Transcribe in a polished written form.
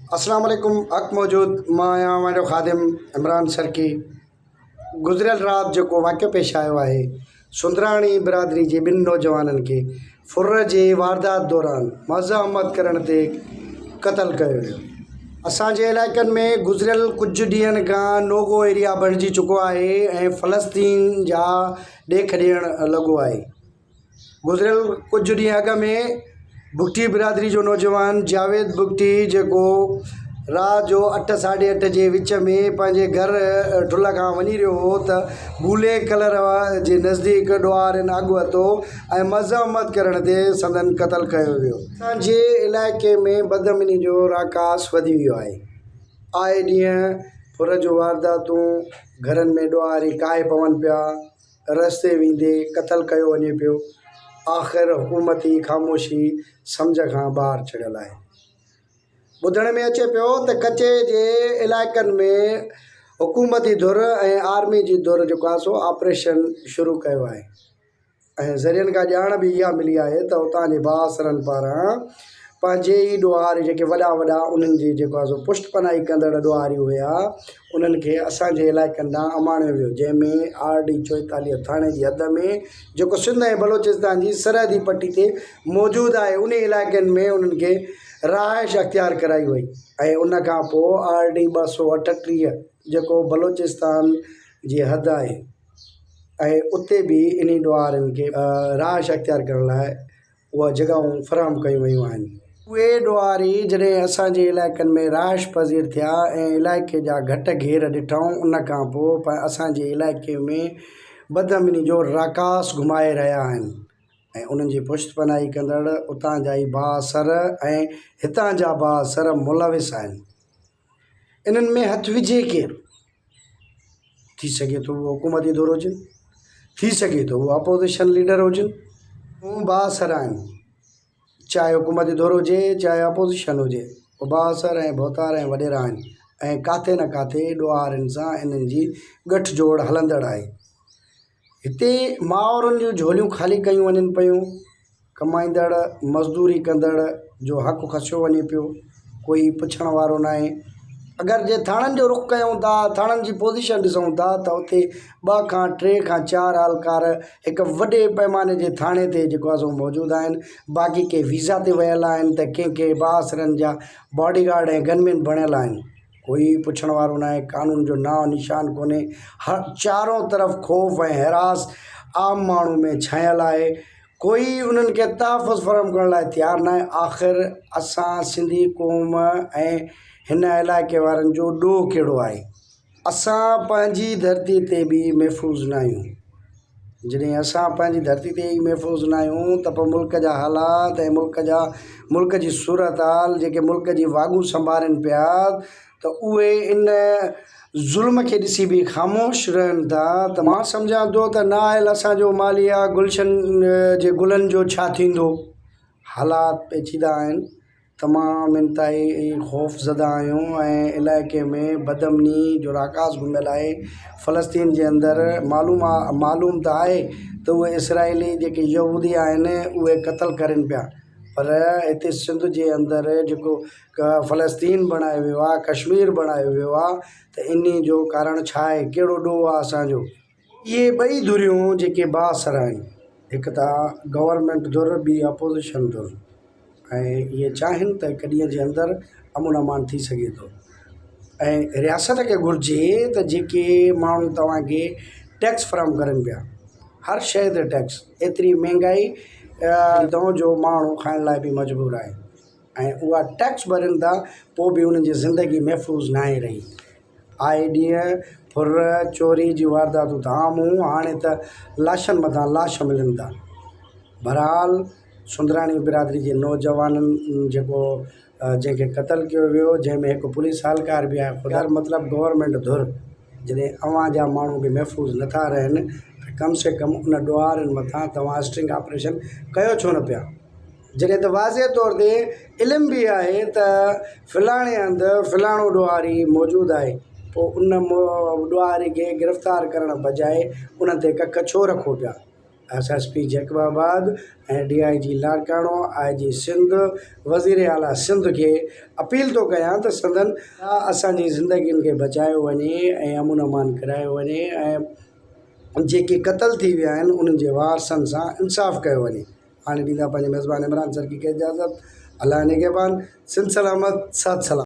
अस्सलाम वालेकुम। हक़ मौजूद मां आहियां वाजो ख़ादिम इमरान सरकी। गुज़िरियल राति जेको वाक़ियो पेश आयो आहे, सुंदराणी बिरादरी जे ॿिनि नौजवाननि खे फुर जे वारदात दौरान मज़ामत करण ते क़तल कयो वियो। असांजे इलाइक़नि में गुज़िरियल कुझु ॾींहंनि खां नोगो एरिया बणिजी चुको आहे ऐं फ़लस्तीन जा ॾेख ॾियणु लॻो आहे। गुज़िरियल कुझु ॾींहं अॻ में बुगटी बिरादरी जो नौजवान जावेद बुगटी जेको राति जो 8 साढे 8 जे विच में पंहिंजे घर ठुल खां वञी रहियो हो त बूले कलर जे नज़दीक ॾुआरनि अॻु वरितो ऐं मज़ामत करण ते संदन क़तल कयो वियो। असांजे इलाइक़े में बदअमनी जो राकास वधी वियो आहे। आए ॾींहं फुर जो वारदातूं, घरनि में ॾुआरी काए पवनि पिया, रस्ते वेंदे क़तल कयो वञे पियो। आख़िर हुकूमती ख़ामोशी सम्झ खां ॿाहिरि चढ़ियल आहे। ॿुधण में अचे पियो त कचे जे इलाइक़नि में हुकूमती धुर ऐं आर्मी जी धुर जेको आहे सो ऑपरेशन शुरू कयो आहे ऐं ज़रियनि खां ॼाण बि इहा मिली आहे त उतां जे बासरनि पारां पंहिंजे ई ॾुआरी जेके वॾा वॾा उन्हनि जी जेको आहे सो पुष्टपनाही कंदड़ ॾुआरी हुया, उन्हनि खे असांजे इलाइक़नि ॾांहुं अमाणियो वियो, जंहिंमें RD 44 थाणे जी हद में जेको सिंध ऐं बलोचिस्तान जी सरहदी पट्टी ते मौजूदु आहे, उन इलाइक़नि में उन्हनि खे रहाइश अख़्तियार कराई वई ऐं उन खां पोइ RD 238 जेको बलोचिस्तान जी हद आहे ऐं उते बि इन ॾुआरनि खे रहाइश अख़्तियार करण लाइ उहा जॻहियूं फ़राहम कयूं वयूं आहिनि। उहे ॾुआरी जॾहिं असांजे इलाइक़नि में रहाइश पज़ीर थिया ऐं इलाइक़े जा घटि घेर ॾिठऊं, उन खां पोइ असांजे इलाइक़े में बदअमनी जो राकास घुमाए रहिया आहिनि ऐं उन्हनि जी पुष्टपनाही कंदड़ उतां जा ई बासर ऐं हितां जा बासर मुलविस आहिनि। इन्हनि में हथु विझे केरु, थी सघे थो उहो हुकूमती धुर हुजनि, थी सघे थो उहो अपोज़िशन लीडर हुजनि, उहे बासर आहिनि, चाहे हुकूमती धुर हुजे चाहे अपोज़िशन हुजे, उहे बासर ऐं भोतार ऐं वॾेरा आहिनि ऐं काथे न काथे ॾुआरनि सां इन्हनि जी गठजोड़ हलंदड़ आहे। हिते माउरनि जूं झोलियूं ख़ाली कयूं वञनि पियूं, कमाईंदड़ मज़दूरी कंदड़ जो हक़ु खसियो वञे पियो, कोई पुछण वारो न आहे। अगरि जे थाणनि जो रुख़ कयूं था, थाणनि जी पोज़ीशन ॾिसूं था त उते 2 खां 3 खां 4 अहलकार हिकु वॾे पैमाने जे थाणे ते जेको आहे सो मौजूदु आहिनि। बाक़ी के वीज़ा ते वियल आहिनि त कंहिंखे बासरनि जा बॉडीगार्ड ऐं गनमैन बणियल आहिनि। कोई पुछण वारो न आहे, कानून जो नाओ निशान कोन्हे, हर चारों तरफ़ ख़ौफ़ ऐं हिरास आम माण्हू में छायल आहे। कोई उन्हनि खे तहफ़ुज़ फ़राहम करण लाइ तयारु न आहे। आख़िर असां सिंधी क़ौम ऐं हिन इलाइक़े वारनि जो ॾोह कहिड़ो आहे? असां पंहिंजी धरती ते बि महफ़ूज़ न आहियूं। जॾहिं असां पंहिंजी धरती ते ई महफ़ूज़ न आहियूं त पोइ मुल्क जा हालात ऐं मुल्क जी सूरत हाल जेके मुल्क जी वाॻूं संभालनि पिया त उहे इन ज़ुल्म खे ॾिसी बि ख़ामोश रहनि था। त मां सम्झां थो त नाहिल असांजो मालिया गुलशन जे गुलनि जो छा थींदो। हालात पेचीदा आहिनि, तमामु इंतिहाई ख़ौफ़ज़दा आहियूं ऐं इलाइक़े में बदअमनी जो राकास घुमियल आहे। फ़लस्तीन जे अंदरि मालूम त आहे त उहे इसराइली जेके यहूदी आहिनि उहे क़तल करनि पिया, पर हिते सिंध जे अंदरि जेको फ़लस्तीन बणायो वियो आहे, कश्मीर बणायो वियो आहे, त इन जो कारण छा आहे? कहिड़ो ॾोह आहे असांजो? इहे ॿई धुरियूं जेके बासर आहिनि, हिकु त गवर्नमेंट धुर, ॿी अपोज़िशन धुर, ऐं इहे चाहिनि त हिकु ॾींहं जे अंदरि अमन अमान थी सघे थो। ऐं रियासत खे घुरिजे त जेके माण्हू तव्हांखे टैक्स फ़राहम करनि पिया, हर शइ ते टैक्स, एतिरी महांगाई जो माण्हू खाइण लाइ बि मजबूर आहे ऐं उहा टैक्स भरनि था, पोइ बि उन्हनि जी ज़िंदगी महफ़ूज़ न आहे रही। आए ॾींहं फुर चोरी जी वारदातूं त आमूं, हाणे त लाशनि मथां लाश मिलनि था। बहरहाल सुंदराणी बिरादरी जे नौजवाननि जंहिंखे क़तल कयो वियो, जंहिंमें हिकु पुलिस एहलकार बि आहे, ख़ुदा मतिलबु गवर्नमेंट धुर जॾहिं अवां जा माण्हू बि महफ़ूज़ नथा रहनि त कम से कम उन ॾुआरनि मथां तव्हां स्ट्रिंग ऑपरेशन कयो छो न पिया? जॾहिं त वाज़े तौर ते इल्मु बि आहे त फ़लाणे हंधि फ़लाणो ॾुआरी मौजूदु आहे, पोइ उन ॾुआरी खे गिरफ़्तार करण बजाए उन ते कख छो रखो पिया? SSP जैकबाबाद ऐं DIG लाड़काणो IG सिंध वज़ीर आला सिंध खे अपील थो कयां त संदन असांजी ज़िंदगियुनि खे बचायो वञे ऐं अमन अमान करायो वञे ऐं जेके क़तल थी विया आहिनि उन्हनि जे वारसनि सां इंसाफ़ कयो वञे। हाणे ॾींदा पंहिंजे मेज़बान इमरान सरकी खे इजाज़त। अल्लाह निगहबान। सिंध सलामत। साथ सलाम।